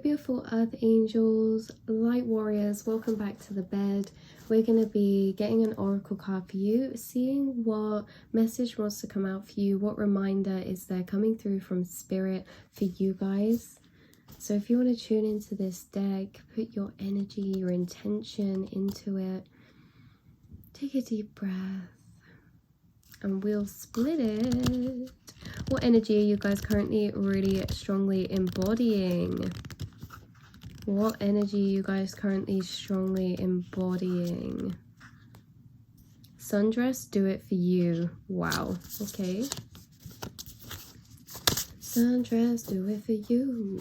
beautiful earth angels, light warriors, welcome back to the bed. We're going to be getting an oracle card for you, seeing what message wants to come out for you, what reminder is there coming through from spirit for you guys. So if you want to tune into this deck, put your energy, your intention into it. Take a deep breath and we'll split it. What energy are you guys currently really strongly embodying? What energy are you guys currently strongly embodying? Sundress, do it for you. Wow. Okay. Sundress, do it for you.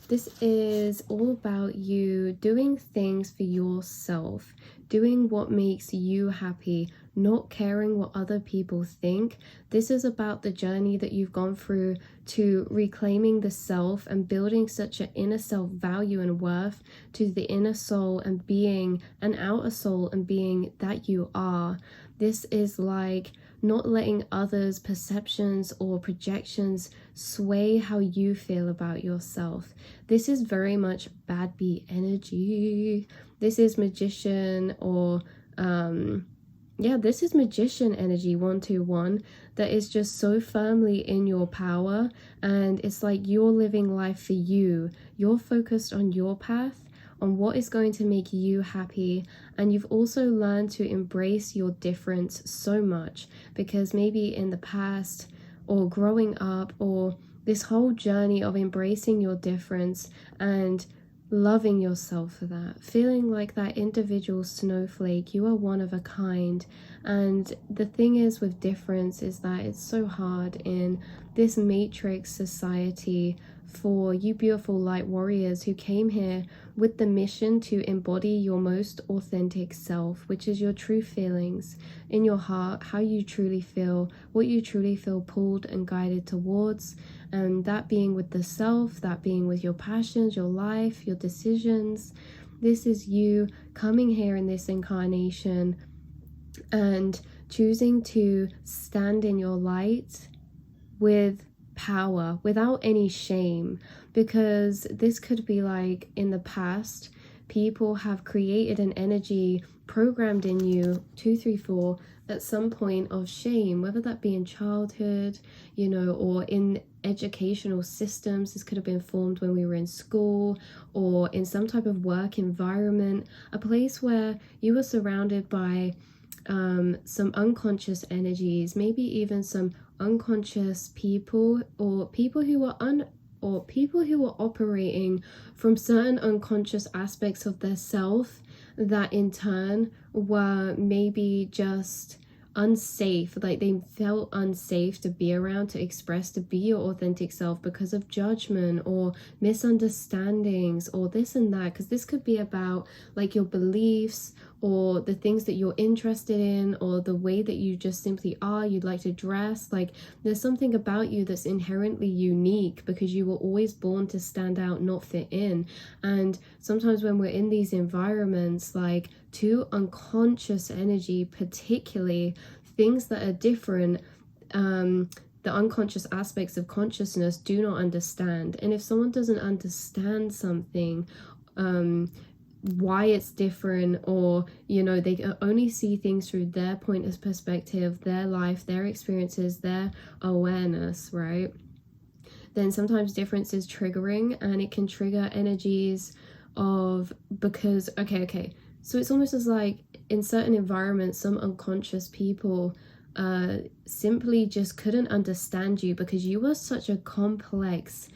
This is all about you doing things for yourself, doing what makes you happy, not caring what other people think. This is about the journey that you've gone through to reclaiming the self and building such an inner self value and worth to the inner soul and being an outer soul and being that you are. This is like not letting others' perceptions or projections sway how you feel about yourself. This is very much bad bee energy. This is magician or this is magician energy 121 that is just so firmly in your power, and it's like you're living life for you. You're focused on your path, on what is going to make you happy, and you've also learned to embrace your difference so much, because maybe in the past or growing up or this whole journey of embracing your difference and loving yourself for that, feeling like that individual snowflake, you are one of a kind. And the thing is with difference is that it's so hard in this matrix society for you beautiful light warriors who came here with the mission to embody your most authentic self, which is your true feelings in your heart, how you truly feel, what you truly feel pulled and guided towards, and that being with the self, that being with your passions, your life, your decisions. This is you coming here in this incarnation and choosing to stand in your light with power without any shame, because this could be like in the past people have created an energy programmed in you 234 at some point of shame, whether that be in childhood, you know, or in educational systems. This could have been formed when we were in school or in some type of work environment, a place where you were surrounded by some unconscious energies, maybe even some unconscious people, or people who were operating from certain unconscious aspects of their self that in turn were maybe just unsafe, like they felt unsafe to be around, to express, to be your authentic self because of judgment or misunderstandings or this and that. Because this could be about like your beliefs or the things that you're interested in or the way that you just simply are, you'd like to dress. Like there's something about you that's inherently unique because you were always born to stand out, not fit in. And sometimes when we're in these environments, like to unconscious energy, particularly things that are different, the unconscious aspects of consciousness do not understand. And if someone doesn't understand something, why it's different, or you know, they only see things through their point of perspective, their life, their experiences, their awareness, right? Then sometimes difference is triggering, and it can trigger energies of, because okay, so it's almost as like in certain environments some unconscious people simply just couldn't understand you because you were such a complex,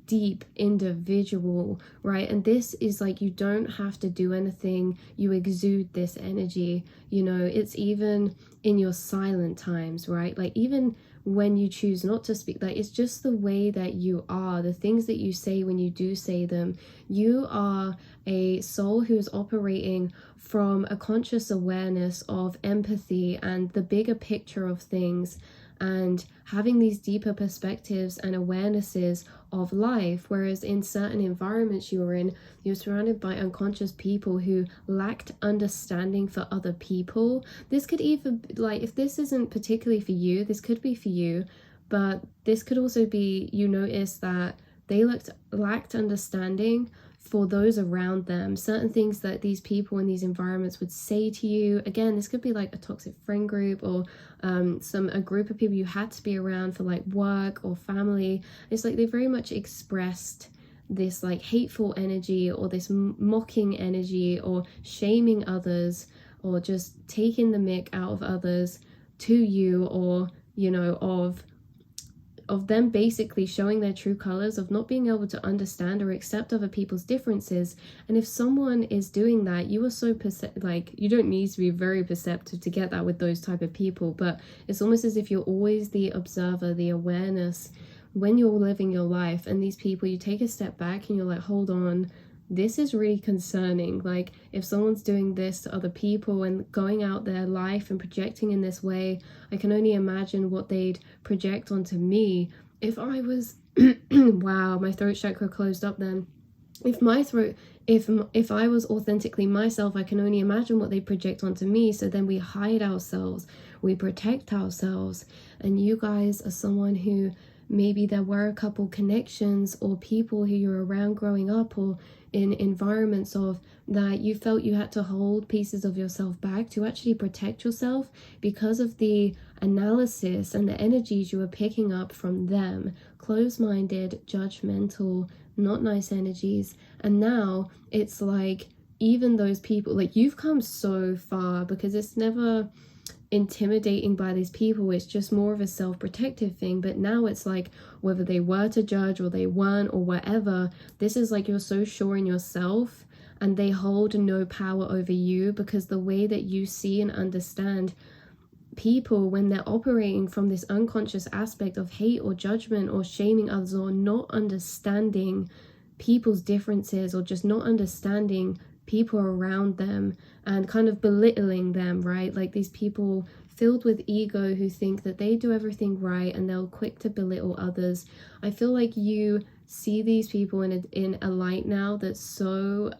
deep individual, right? And this is like, you don't have to do anything, you exude this energy, you know. It's even in your silent times, right? Like even when you choose not to speak, like it's just the way that you are, the things that you say when you do say them. You are a soul who is operating from a conscious awareness of empathy and the bigger picture of things, and having these deeper perspectives and awarenesses of life. Whereas in certain environments you were in, you're surrounded by unconscious people who lacked understanding for other people. This could even, like, if this isn't particularly for you, this could be for you, but this could also be, you notice that they lacked understanding for those around them. Certain things that these people in these environments would say to you. Again, this could be like a toxic friend group, or a group of people you had to be around for like work or family. It's like they very much expressed this like hateful energy, or this mocking energy, or shaming others, or just taking the mick out of others to you, or you know, of them basically showing their true colors, of not being able to understand or accept other people's differences. And if someone is doing that, you are so like, you don't need to be very perceptive to get that with those type of people, but it's almost as if you're always the observer, the awareness when you're living your life. And these people, you take a step back and you're like, hold on, this is really concerning. Like, if someone's doing this to other people and going out their life and projecting in this way, I can only imagine what they'd project onto me if I was wow, my throat chakra closed up then. If I was authentically myself, I can only imagine what they project onto me. So then we hide ourselves, we protect ourselves. And you guys are someone who, maybe there were a couple connections or people who you're around growing up, or in environments of that you felt you had to hold pieces of yourself back to actually protect yourself because of the analysis and the energies you were picking up from them. Closed-minded, judgmental, not nice energies. And now it's like, even those people, like, you've come so far, because it's never intimidating by these people, it's just more of a self-protective thing. But now it's like, whether they were to judge or they weren't or whatever, this is like, you're so sure in yourself and they hold no power over you, because the way that you see and understand people when they're operating from this unconscious aspect of hate or judgment or shaming others, or not understanding people's differences, or just not understanding people around them and kind of belittling them, right? Like these people filled with ego who think that they do everything right and they're quick to belittle others. I feel like you see these people in a light now that's so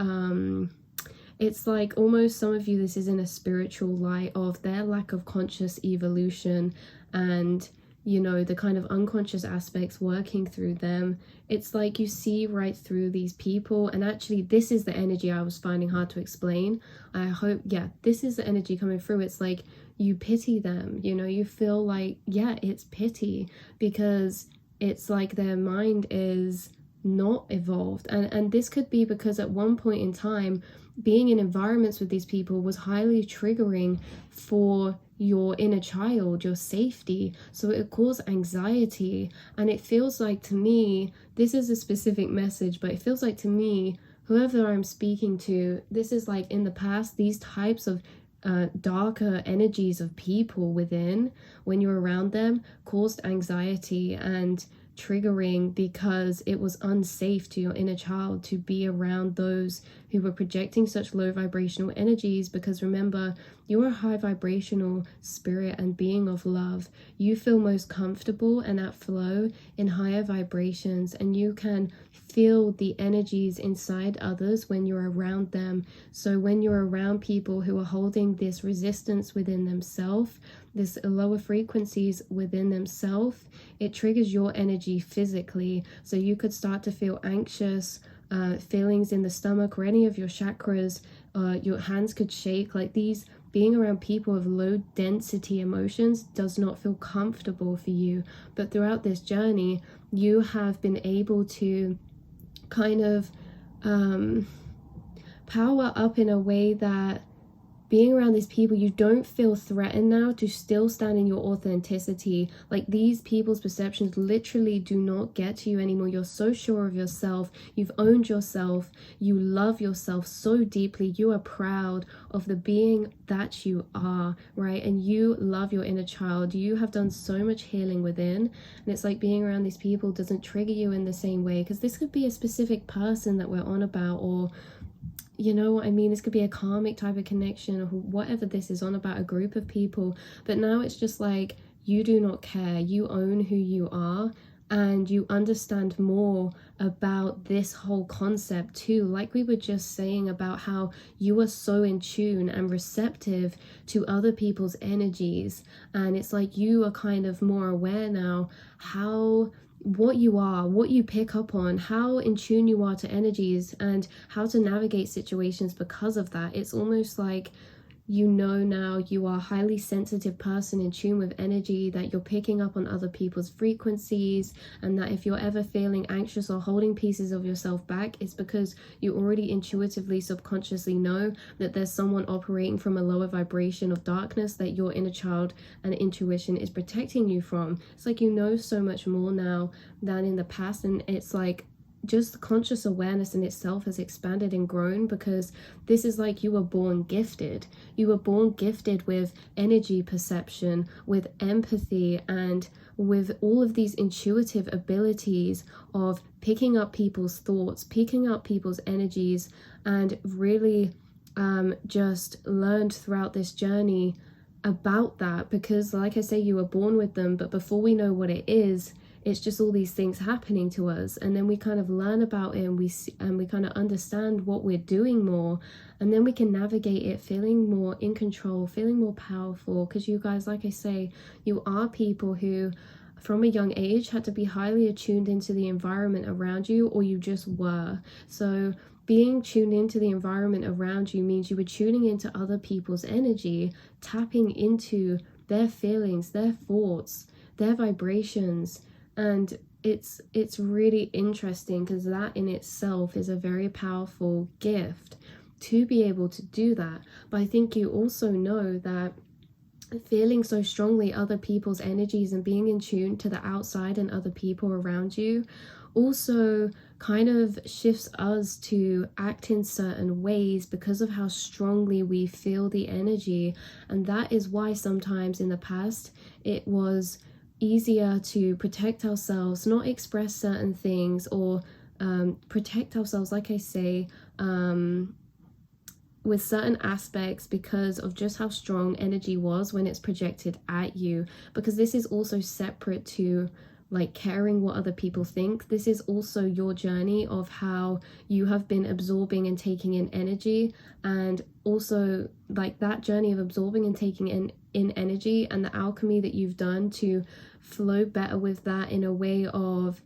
it's like, almost some of you, this is in a spiritual light of their lack of conscious evolution, and you know, the kind of unconscious aspects working through them. It's like you see right through these people. And actually, this is the energy I was finding hard to explain. I hope, yeah, this is the energy coming through. It's like you pity them, you know, you feel like, yeah, it's pity, because it's like their mind is not evolved. And this could be because at one point in time, being in environments with these people was highly triggering for your inner child, your safety. So it caused anxiety. And it feels like, to me, this is a specific message, but it feels like to me, whoever I'm speaking to, this is like, in the past, these types of darker energies of people within, when you're around them, caused anxiety and triggering, because it was unsafe to your inner child to be around those who were projecting such low vibrational energies. Because remember, you're a high vibrational spirit and being of love. You feel most comfortable and at flow in higher vibrations, and you can feel the energies inside others when you're around them. So when you're around people who are holding this resistance within themselves, this lower frequencies within themselves, it triggers your energy physically. So you could start to feel anxious, feelings in the stomach or any of your chakras, your hands could shake. Like, these, being around people of low density emotions does not feel comfortable for you. But throughout this journey, you have been able to kind of power up in a way that, being around these people, you don't feel threatened now to still stand in your authenticity. Like, these people's perceptions literally do not get to you anymore. You're so sure of yourself. You've owned yourself. You love yourself so deeply. You are proud of the being that you are, right? And you love your inner child. You have done so much healing within. And it's like, being around these people doesn't trigger you in the same way, because this could be a specific person that we're on about, or you know what I mean? This could be a karmic type of connection, or whatever this is on about, a group of people. But now it's just like, you do not care. You own who you are, and you understand more about this whole concept too. Like we were just saying about how you are so in tune and receptive to other people's energies. And it's like, you are kind of more aware now how what you are, what you pick up on, how in tune you are to energies, and how to navigate situations because of that. It's almost like you know now you are a highly sensitive person in tune with energy, that you're picking up on other people's frequencies, and that if you're ever feeling anxious or holding pieces of yourself back, it's because you already intuitively, subconsciously know that there's someone operating from a lower vibration of darkness that your inner child and intuition is protecting you from. It's like you know so much more now than in the past, and it's like just the conscious awareness in itself has expanded and grown, because this is like you were born gifted. You were born gifted with energy perception, with empathy, and with all of these intuitive abilities of picking up people's thoughts, picking up people's energies, and really just learned throughout this journey about that. Because like I say, you were born with them, but before we know what it is, it's just all these things happening to us, and then we kind of learn about it, and we kind of understand what we're doing more, and then we can navigate it feeling more in control, feeling more powerful. Because you guys, like I say, you are people who from a young age had to be highly attuned into the environment around you, or you just were. So being tuned into the environment around you means you were tuning into other people's energy, tapping into their feelings, their thoughts, their vibrations. And it's really interesting, because that in itself is a very powerful gift to be able to do that. But I think you also know that feeling so strongly other people's energies and being in tune to the outside and other people around you also kind of shifts us to act in certain ways because of how strongly we feel the energy. And that is why sometimes in the past it was easier to protect ourselves, not express certain things, or protect ourselves, like I say, with certain aspects, because of just how strong energy was when it's projected at you. Because this is also separate to like caring what other people think. This is also your journey of how you have been absorbing and taking in energy, and also like that journey of absorbing and taking in energy, and the alchemy that you've done to flow better with that in a way of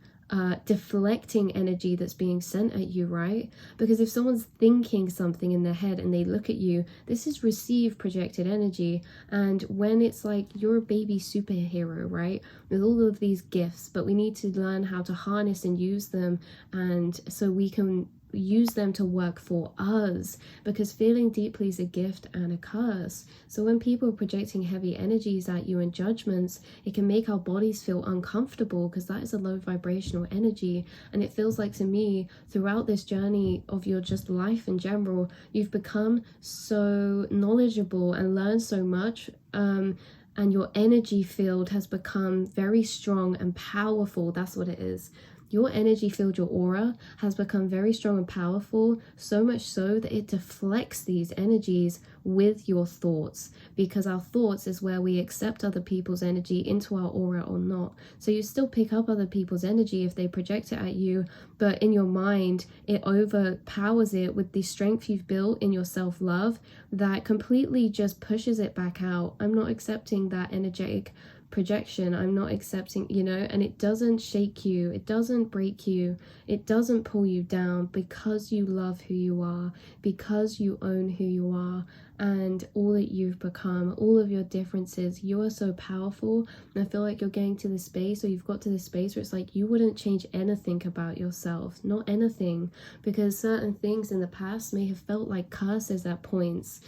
deflecting energy that's being sent at you, right? Because if someone's thinking something in their head and they look at you, this is received projected energy. And when it's like you're a baby superhero, right, with all of these gifts, but we need to learn how to harness and use them, and so we can use them to work for us, because feeling deeply is a gift and a curse. So when people are projecting heavy energies at you and judgments, it can make our bodies feel uncomfortable, because that is a low vibrational energy. And it feels like to me throughout this journey of your just life in general, you've become so knowledgeable and learned so much, and your energy field has become very strong and powerful. That's what it is. Your energy field, your aura, has become very strong and powerful, so much so that it deflects these energies with your thoughts, because our thoughts is where we accept other people's energy into our aura or not. So you still pick up other people's energy if they project it at you, but in your mind, it overpowers it with the strength you've built in your self-love that completely just pushes it back out. I'm not accepting that energetic projection. I'm not accepting, and it doesn't shake you, it doesn't break you, it doesn't pull you down, because you love who you are, because you own who you are and all that you've become, all of your differences. You are so powerful, and I feel like you're getting to this space, or you've got to this space where it's like you wouldn't change anything about yourself, not anything, because certain things in the past may have felt like curses at points.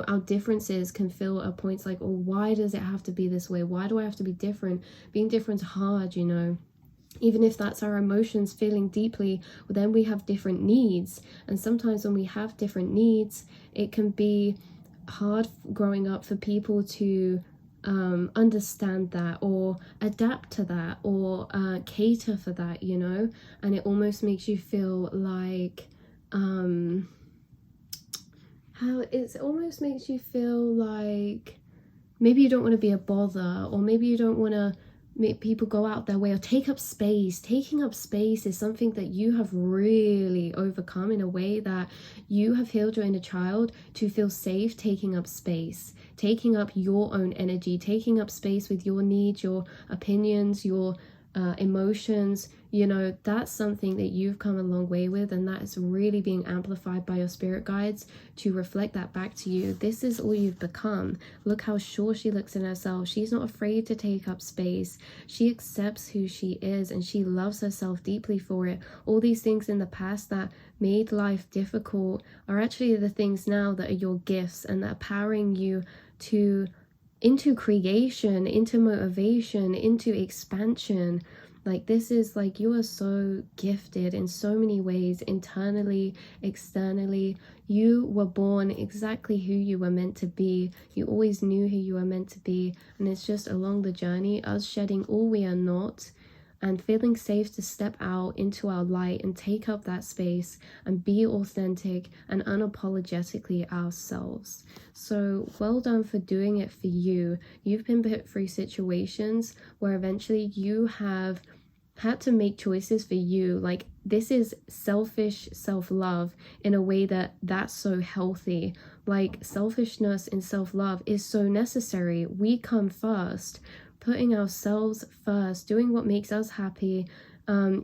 Our differences can feel at points like, oh, why does it have to be this way? Why do I have to be different? Being different's hard, even if that's our emotions feeling deeply. Well, then we have different needs, and sometimes when we have different needs, it can be hard growing up for people to understand that, or adapt to that, or cater for that, and it almost makes you feel like maybe you don't want to be a bother, or maybe you don't want to make people go out their way or take up space. Taking up space is something that you have really overcome in a way that you have healed your inner child to feel safe taking up space, taking up your own energy, taking up space with your needs, your opinions, your emotions, you know, that's something that you've come a long way with, and that is really being amplified by your spirit guides to reflect that back to you. This is all you've become. Look how sure she looks in herself. She's not afraid to take up space. She accepts who she is, and she loves herself deeply for it. All these things in the past that made life difficult are actually the things now that are your gifts, and that are powering you into creation, into motivation, into expansion. Like, this is like, you are so gifted in so many ways, internally, externally. You were born exactly who you were meant to be. You always knew who you were meant to be, and it's just along the journey, us shedding all we are not and feeling safe to step out into our light and take up that space and be authentic and unapologetically ourselves. So well done for doing it for you. You've been put through situations where eventually you have had to make choices for you. Like, this is selfish self-love in a way that's so healthy. Like, selfishness and self-love is so necessary. We come first. Putting ourselves first, doing what makes us happy,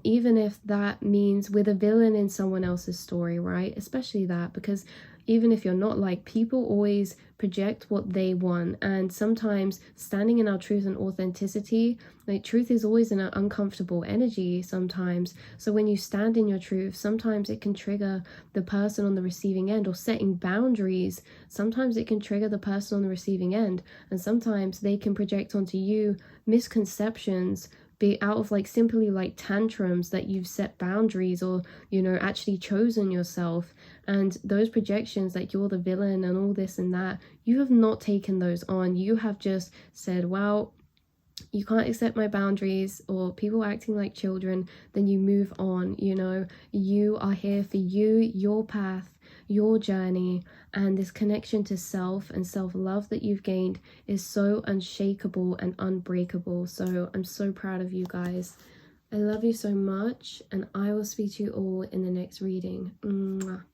even if that means we're the villain in someone else's story, right? Especially that, because even if you're not, like, people always project what they want, and sometimes standing in our truth and authenticity, like, truth is always in an uncomfortable energy sometimes. So when you stand in your truth, sometimes it can trigger the person on the receiving end. Or setting boundaries, sometimes it can trigger the person on the receiving end, and sometimes they can project onto you misconceptions, be out of like simply like tantrums that you've set boundaries, or, you know, actually chosen yourself. And those projections that you're the villain and all this and that, you have not taken those on. You have just said, well, you can't accept my boundaries, or people acting like children, then you move on. You know, you are here for you, your path, your journey, and this connection to self and self-love that you've gained is so unshakable and unbreakable. So I'm so proud of you guys. I love you so much, and I will speak to you all in the next reading. Mwah.